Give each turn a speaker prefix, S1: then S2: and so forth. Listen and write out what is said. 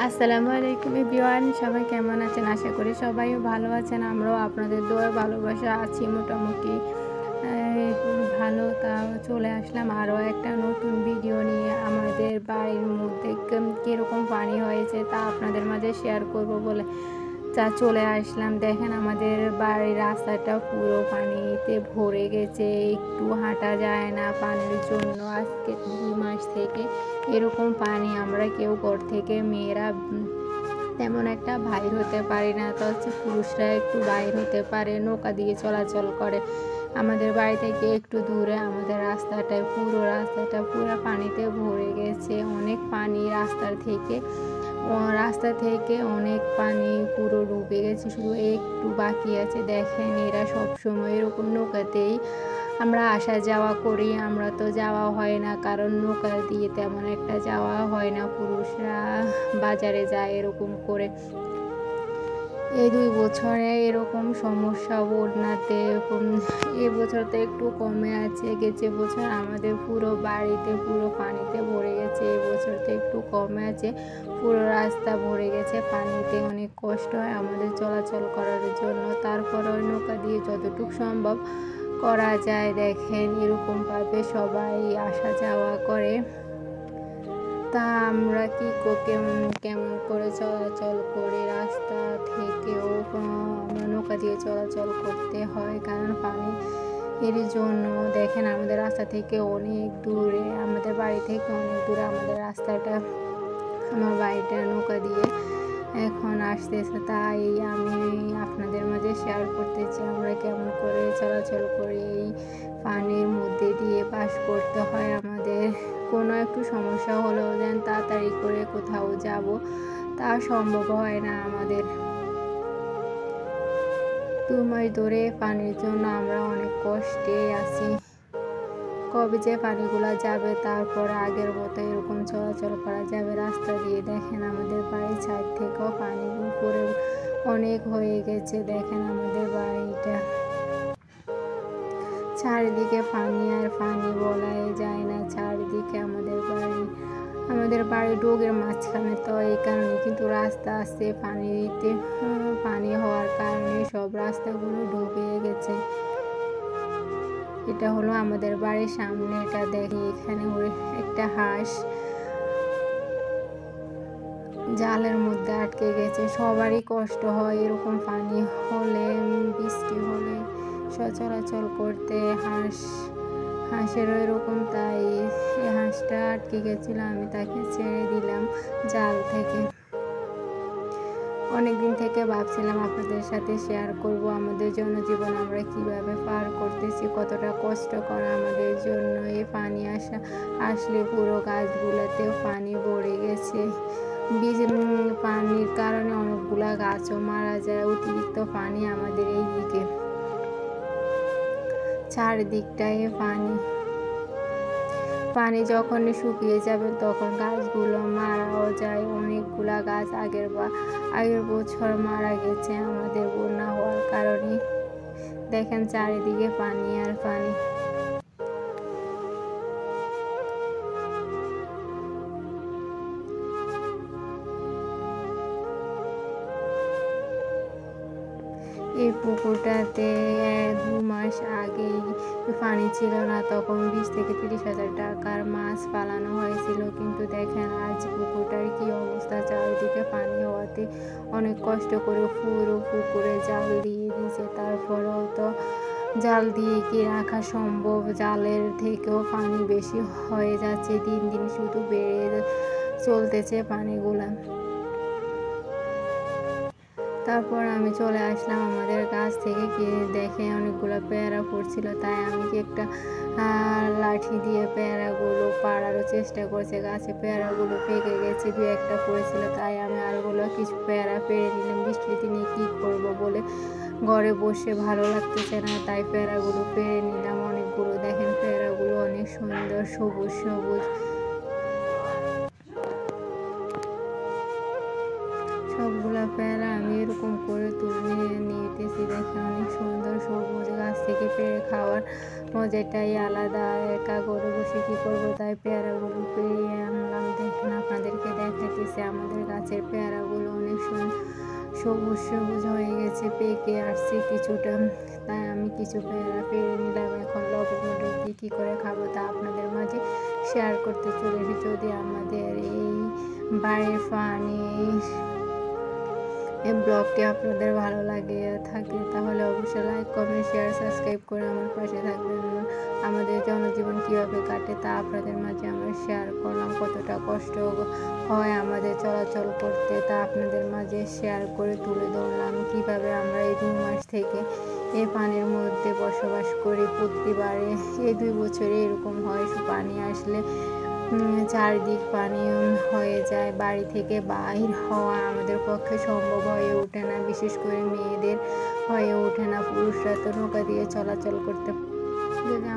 S1: আসসালামু আলাইকুম এভরিওয়ান, সবাই কেমন আছেন? আশা করি সবাই ভালো আছেন। আমরাও আপনাদের দোয়া ভালোবাসা আছি মোটামুটি ভালো। তাও চলে আসলাম আরও একটা নতুন ভিডিও নিয়ে। আমাদের বাড়ির মধ্যে কীরকম পানি হয়েছে তা আপনাদের মাঝে শেয়ার করব বলে চলে আসলাম। দেখেন আমাদের বাড়ির রাস্তাটা পুরো পানিতে ভরে গেছে, একটু হাঁটা যায় না পানির জন্য। আজকে 2 মাস থেকে এরকম পানি, আমরা কেউ ঘর থেকে মেয়েরা তেমন একটা বাইর হতে পারি না, তো হচ্ছে পুরুষরা একটু বাইর হতে পারে, নৌকা দিয়ে চলাচল করে। আমাদের বাড়ি থেকে একটু দূরে আমাদের রাস্তাটায় পুরো পানিতে ভরে গেছে। অনেক পানি রাস্তা থেকে অনেক পানি পুরো ডুবে গেছে, শুধু একটু বাকি আছে। দেখেন এরা সবসময় এরকম নৌকাতেই আমরা আসা যাওয়া করি। আমরা তো যাওয়া হয় না, কারণ নৌকা দিয়ে তেমন একটা যাওয়া হয় না। পুরুষরা বাজারে যায় এরকম করে। এই 2 বছরে এরকম সমস্যা বন্যাতে। এবছর তো একটু কমে আছে, গেছে বছর আমাদের পুরো বাড়িতে পুরো পানিতে ভরে গেছে। এবছর তো একটু কমে আছে, পুরো রাস্তা ভরে গেছে পানিতে। অনেক কষ্ট হয় আমাদের চলাচল করার জন্য। তারপর ওই নৌকা দিয়ে যতটুকু সম্ভব করা যায়। দেখেন এরকমভাবে সবাই আসা যাওয়া করে। তা আমরা কেমন করে চলাচল করে রাস্তা থেকেও আমরা নৌকা দিয়ে চলাচল করতে হয়, কারণ পানি এর জন্য। দেখেন আমাদের রাস্তা থেকে অনেক দূরে, আমাদের বাড়ি থেকে অনেক দূরে আমাদের রাস্তাটা। আমার বাড়িটা নৌকা দিয়ে এখন আসতেছে, তাই আমি আপনাদের মাঝে শেয়ার করতেছি আমরা কেমন করে চলাচল করি। এই পানির মধ্যে দিয়ে পাস করতে হয় আমাদের। কোনো একটু সমস্যা হলেও যেন তাড়াতাড়ি করে কোথাও যাব, তা সম্ভব হয় না আমাদের। 2 মাস ধরে পানির জন্য আমরা অনেক কষ্টে আছি। কবে যে পানিগুলো যাবে, তারপর আগের মতো এরকম চলাচল করা যাবে রাস্তা দিয়ে। দেখেন আমাদের বাড়ির সাইড থেকেও পানি উপরে অনেক হয়ে গেছে। দেখেন আমাদের বাড়িটা চারিদিকে পানি আর পানি, বলাই যায় না। চারিদিকে আমাদের বাড়ি ডোগের মাঝখানে, তো এই কারণে কিন্তু রাস্তা আছে। পানি হওয়ার কারণে সব রাস্তাগুলো ডুবে গেছে। এটা হলো আমাদের বাড়ির সামনে। এটা দেখি এখানে একটা হাঁস জালের মধ্যে আটকে গেছে। সবারই কষ্ট হয় এরকম পানি হলে, বৃষ্টি হলে চলাচল করতে। হাঁসেরও এরকম, তাই এই হাঁসটা আটকে গেছিল, আমি তাকে ছেড়ে দিলাম জাল থেকে। অনেকদিন থেকে ভাবছিলাম আপনাদের সাথে শেয়ার করব আমাদের জনজীবন আমরা কিভাবে পার করতেছি, কতটা কষ্ট করা আমাদের জন্য। এই পানি আসলে পুরো গাছগুলোতেও পানি ভরে গেছে। পানির কারণে অনেকগুলা গাছও মারা যায়। অতিরিক্ত পানি আমাদের এই দিকে চারদিকটায় পানি যখন শুকিয়ে যাবে তখন গাছগুলো মারাও যায়। অনেকগুলা গাছ আগের বছর মারা গেছে আমাদের বন্যা হওয়ার কারণে। দেখেন চারিদিকে পানি আর পানি। এই পুকুরটাতে 2 মাস আগেই পানি ছিল না, তখন 20 থেকে 30,000 টাকার মাছ পালানো হয়েছিল। কিন্তু দেখেন আজ পুকুরটার কি অবস্থা। চারিদিকে পানি হওয়াতে অনেক কষ্ট করে পুরো পুকুরে জাল দিয়ে দিয়েছে। তারপরেও তো জাল দিয়ে কি রাখা সম্ভব? জালের থেকেও পানি বেশি হয়ে যাচ্ছে, দিন দিন শুধু বেড়ে চলতেছে পানিগুলা। তারপর আমি চলে আসলাম আমাদের গাছ থেকে। দেখে অনেকগুলো পেয়ারা পড়ছিল, তাই আমি কি একটা লাঠি দিয়ে পেয়ারাগুলো পাড়ারও চেষ্টা করছে। গাছে পেয়ারাগুলো পেকে গেছে, 2-1টা পড়েছিল, তাই আমি আরগুলো কিছু পেয়ারা পেড়ে নিলাম। বৃষ্টির দিনে কী করবো বলে ঘরে বসে ভালো লাগতেছে না, তাই পেয়ারাগুলো পেড়ে নিলাম অনেকগুলো। দেখেন পেয়ারাগুলো অনেক সুন্দর সবুজ সবুজ সবগুলা পেয়ারা আমি এরকম করে তুলে নিতেছি। দেখে অনেক সুন্দর সবুজ, গাছ থেকে পেড়ে খাওয়ার মজাটাই আলাদা। একা করে বসে কী করবো, তাই পেয়ারাগুলো পেড়িয়ে আনলাম। দেখেন আপনাদেরকে দেখাইতেছি আমাদের গাছের পেয়ারাগুলো অনেক সবুজ সবুজ হয়ে গেছে, পেকে আসছে কিছুটা। তাই আমি কিছু পেয়ারা পেড়ে নিলাম। এখন লবণ দিয়ে কী করে খাবো তা আপনাদের মাঝে শেয়ার করতে চলেছি। যদি আমাদের এই বাড়ির পানি এই ব্লগটি আপনাদের ভালো লাগে থাকে তাহলে অবশ্যই লাইক, কমেন্ট, শেয়ার, সাবস্ক্রাইব করে আমার পাশে থাকবেন। আমাদের জনজীবন কীভাবে কাটে তা আপনাদের মাঝে আমরা শেয়ার করলাম। কতটা কষ্ট হয় আমাদের চলাচল করতে তা আপনাদের মাঝে শেয়ার করে তুলে ধরলাম। কীভাবে আমরা এই 2 মাস থেকে এই পানির মধ্যে বসবাস করি। প্রতিবারে এই 2 বছরে এরকম হয়, পানি আসলে চারদিক পানি হয়ে যায়। বাড়ি থেকে বাইর হওয়া আমাদের পক্ষে সম্ভব হয়ে ওঠে না, বিশেষ করে মেয়েদের হয়ে ওঠে না। পুরুষরা তো নৌকা দিয়ে চলাচল করতে। যদি